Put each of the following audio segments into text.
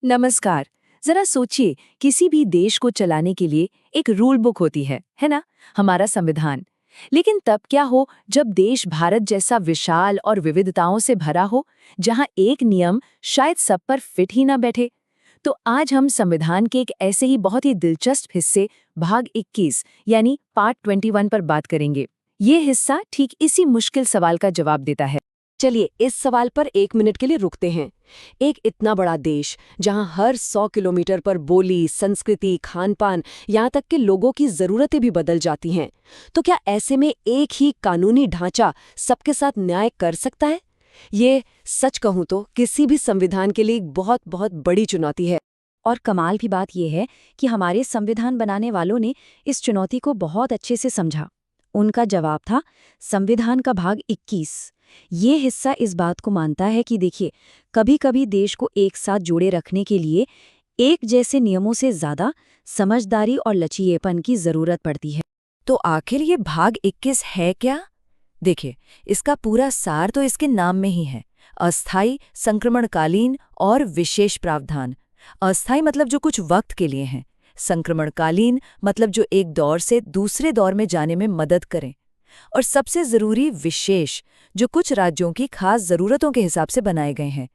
नमस्कार। जरा सोचिए, किसी भी देश को चलाने के लिए एक रूल बुक होती है ना? हमारा संविधान। लेकिन तब क्या हो जब देश भारत जैसा विशाल और विविधताओं से भरा हो, जहां एक नियम शायद सब पर फिट ही ना बैठे। तो आज हम संविधान के एक ऐसे ही बहुत ही दिलचस्प हिस्से भाग 21 यानी पार्ट 21 पर बात करेंगे। ये हिस्सा ठीक इसी मुश्किल सवाल का जवाब देता है। चलिए इस सवाल पर 1 मिनट के लिए रुकते हैं। एक इतना बड़ा देश जहां हर 100 किलोमीटर पर बोली, संस्कृति, खान-पान, यहाँ तक कि लोगों की ज़रूरतें भी बदल जाती हैं, तो क्या ऐसे में एक ही कानूनी ढांचा सबके साथ न्याय कर सकता है? ये सच कहूँ तो किसी भी संविधान के लिए एक बहुत बहुत बड़ी चुनौती है। और कमाल की बात यह है कि हमारे संविधान बनाने वालों ने इस चुनौती को बहुत अच्छे से समझा। उनका जवाब था संविधान का भाग 21। ये हिस्सा इस बात को मानता है कि देखिए, कभी-कभी देश को एक साथ जोड़े रखने के लिए एक जैसे नियमों से ज्यादा समझदारी और लचीलेपन की जरूरत पड़ती है। तो आखिर ये भाग 21 है क्या? देखिए, इसका पूरा सार तो इसके नाम में ही है। अस्थायी, संक्रमणकालीन और विशेष प्रावधान। अस्थायी मतलब जो कुछ वक्त के लिए हैं। संक्रमणकालीन मतलब जो एक दौर से दूसरे दौर में जाने में मदद करें। और सबसे जरूरी विशेष, जो कुछ राज्यों की खास जरूरतों के हिसाब से बनाए गए हैं।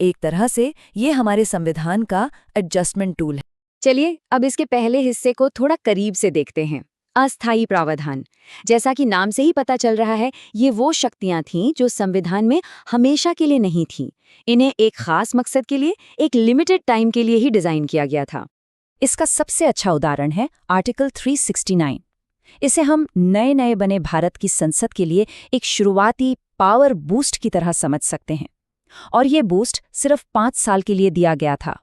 एक तरह से ये हमारे संविधान का एडजस्टमेंट टूल है। चलिए अब इसके पहले हिस्से को थोड़ा करीब से देखते हैं। अस्थायी प्रावधान। जैसा कि नाम से ही पता चल रहा है, ये वो शक्तियां थीं जो संविधान में हमेशा के लिए नहीं थीं। इन्हें एक खास मकसद के लिए, एक लिमिटेड टाइम के लिए ही डिजाइन किया गया था। इसका सबसे अच्छा उदाहरण है आर्टिकल 369। इसे हम नए नए बने भारत की संसद के लिए एक शुरुआती पावर बूस्ट की तरह समझ सकते हैं। और ये बूस्ट सिर्फ 5 साल के लिए दिया गया था।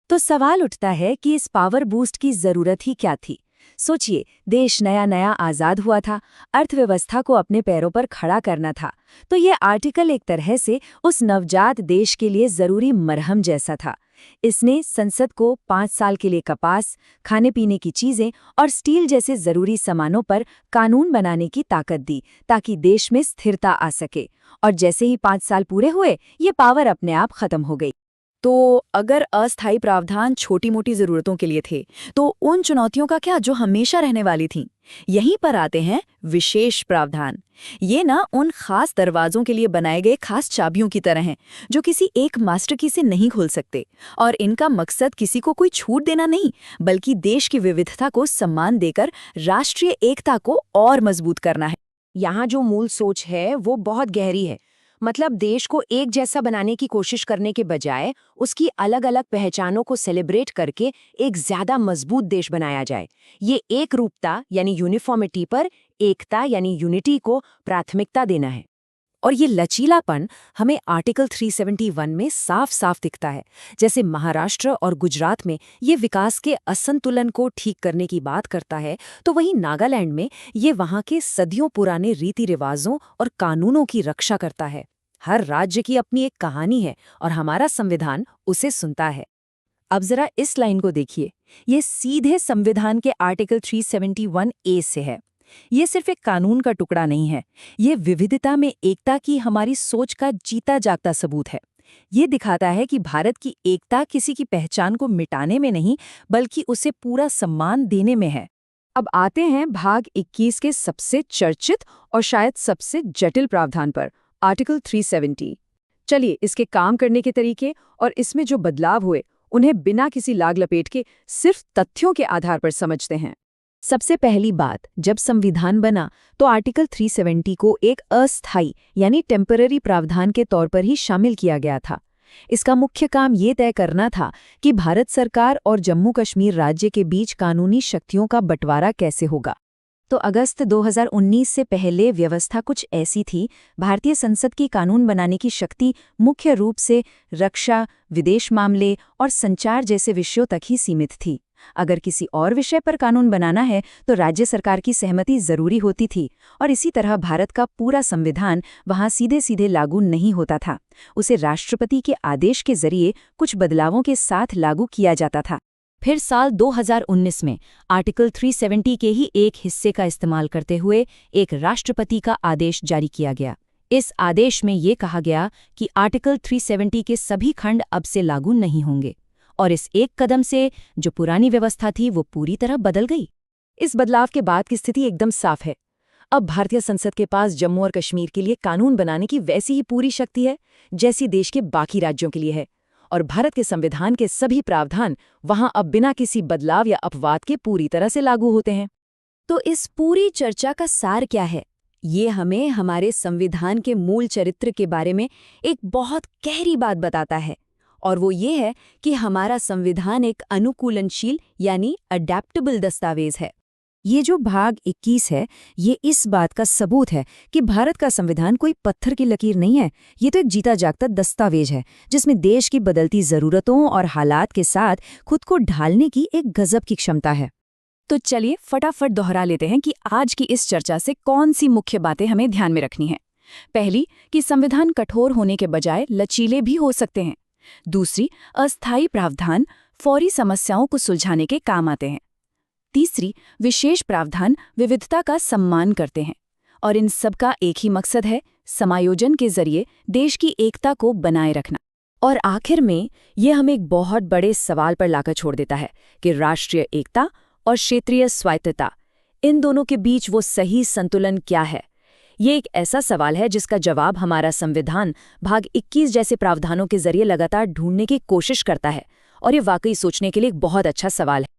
तो सवाल उठता है कि इस पावर बूस्ट की जरूरत ही क्या थी? सोचिए, देश नया नया आजाद हुआ था, अर्थव्यवस्था को अपने पैरों पर खड़ा करना था। तो ये आर्टिकल एक तरह से उस नवजात देश के लिए जरूरी मरहम जैसा था। इसने संसद को 5 साल के लिए कपास, खाने पीने की चीजें और स्टील जैसे जरूरी सामानों पर कानून बनाने की ताकत दी, ताकि देश में स्थिरता आ सके। और जैसे ही 5 साल पूरे हुए, ये पावर अपने आप खत्म हो गई। तो अगर अस्थायी प्रावधान छोटी-मोटी जरूरतों के लिए थे, तो उन चुनौतियों का क्या जो हमेशा रहने वाली थीं? यहीं पर आते हैं विशेष प्रावधान। ये ना उन खास दरवाजों के लिए बनाए गए खास चाबियों की तरह हैं, जो किसी एक मास्टर की से नहीं खोल सकते। और इनका मकसद किसी को कोई छूट देना नहीं, बल्कि देश की विविधता को सम्मान देकर राष्ट्रीय एकता को और मजबूत करना है। यहाँ जो मूल सोच है वो बहुत गहरी है। मतलब देश को एक जैसा बनाने की कोशिश करने के बजाय उसकी अलग अलग पहचानों को सेलिब्रेट करके एक ज्यादा मजबूत देश बनाया जाए। ये एक रूपता यानी यूनिफॉर्मिटी पर एकता यानी यूनिटी को प्राथमिकता देना है। और ये लचीलापन हमें आर्टिकल 371 में साफ साफ दिखता है। जैसे महाराष्ट्र और गुजरात में ये विकास के असंतुलन को ठीक करने की बात करता है, तो वहीं नागालैंड में ये वहाँ के सदियों पुराने रीति रिवाजों और कानूनों की रक्षा करता है। हर राज्य की अपनी एक कहानी है और हमारा संविधान उसे सुनता है। अब जरा इस लाइन को देखिए, ये सीधे संविधान के आर्टिकल 371A से है। ये सिर्फ एक कानून का टुकड़ा नहीं है, ये विविधता में एकता की हमारी सोच का जीता जागता सबूत है। ये दिखाता है कि भारत की एकता किसी की पहचान को मिटाने में नहीं, बल्कि उसे पूरा सम्मान देने में है। अब आते हैं भाग 21 के सबसे चर्चित और शायद सबसे जटिल प्रावधान पर, आर्टिकल 370। चलिए इसके काम करने के तरीके और इसमें जो बदलाव हुए उन्हें बिना किसी लाग लपेट के सिर्फ तथ्यों के आधार पर समझते हैं। सबसे पहली बात, जब संविधान बना तो आर्टिकल 370 को एक अस्थायी यानी टेम्पररी प्रावधान के तौर पर ही शामिल किया गया था। इसका मुख्य काम ये तय करना था कि भारत सरकार और जम्मू कश्मीर राज्य के बीच कानूनी शक्तियों का बंटवारा कैसे होगा। तो अगस्त 2019 से पहले व्यवस्था कुछ ऐसी थी। भारतीय संसद की कानून बनाने की शक्ति मुख्य रूप से रक्षा, विदेश मामले और संचार जैसे विषयों तक ही सीमित थी। अगर किसी और विषय पर कानून बनाना है तो राज्य सरकार की सहमति जरूरी होती थी। और इसी तरह भारत का पूरा संविधान वहां सीधे सीधे लागू नहीं होता था। उसे राष्ट्रपति के आदेश के जरिए कुछ बदलावों के साथ लागू किया जाता था। फिर साल 2019 में आर्टिकल 370 के ही एक हिस्से का इस्तेमाल करते हुए एक राष्ट्रपति का आदेश जारी किया गया। इस आदेश में ये कहा गया कि आर्टिकल 370 के सभी खंड अब से लागू नहीं होंगे और इस एक कदम से जो पुरानी व्यवस्था थी वो पूरी तरह बदल गई। इस बदलाव के बाद की स्थिति एकदम साफ है। अब भारतीय संसद के पास जम्मू और कश्मीर के लिए कानून बनाने की वैसी ही पूरी शक्ति है जैसी देश के बाकी राज्यों के लिए है, और भारत के संविधान के सभी प्रावधान वहां अब बिना किसी बदलाव या अपवाद के पूरी तरह से लागू होते हैं। तो इस पूरी चर्चा का सार क्या है? ये हमें हमारे संविधान के मूल चरित्र के बारे में एक बहुत गहरी बात बताता है, और वो ये है कि हमारा संविधान एक अनुकूलनशील यानी अडैप्टेबल दस्तावेज है। ये जो भाग 21 है, ये इस बात का सबूत है कि भारत का संविधान कोई पत्थर की लकीर नहीं है। ये तो एक जीता जागता दस्तावेज है जिसमें देश की बदलती ज़रूरतों और हालात के साथ खुद को ढालने की एक गजब की क्षमता है। तो चलिए फटाफट दोहरा लेते हैं कि आज की इस चर्चा से कौन सी मुख्य बातें हमें ध्यान में रखनी है। पहली, कि संविधान कठोर होने के बजाय लचीले भी हो सकते हैं। दूसरी, अस्थायी प्रावधान फौरी समस्याओं को सुलझाने के काम आते हैं। तीसरी, विशेष प्रावधान विविधता का सम्मान करते हैं, और इन सब का एक ही मकसद है, समायोजन के जरिए देश की एकता को बनाए रखना। और आखिर में ये हमें एक बहुत बड़े सवाल पर लाकर छोड़ देता है कि राष्ट्रीय एकता और क्षेत्रीय स्वायत्तता, इन दोनों के बीच वो सही संतुलन क्या है। ये एक ऐसा सवाल है जिसका जवाब हमारा संविधान भाग 21 जैसे प्रावधानों के जरिए लगातार ढूंढने की कोशिश करता है, और ये वाकई सोचने के लिए एक बहुत अच्छा सवाल है।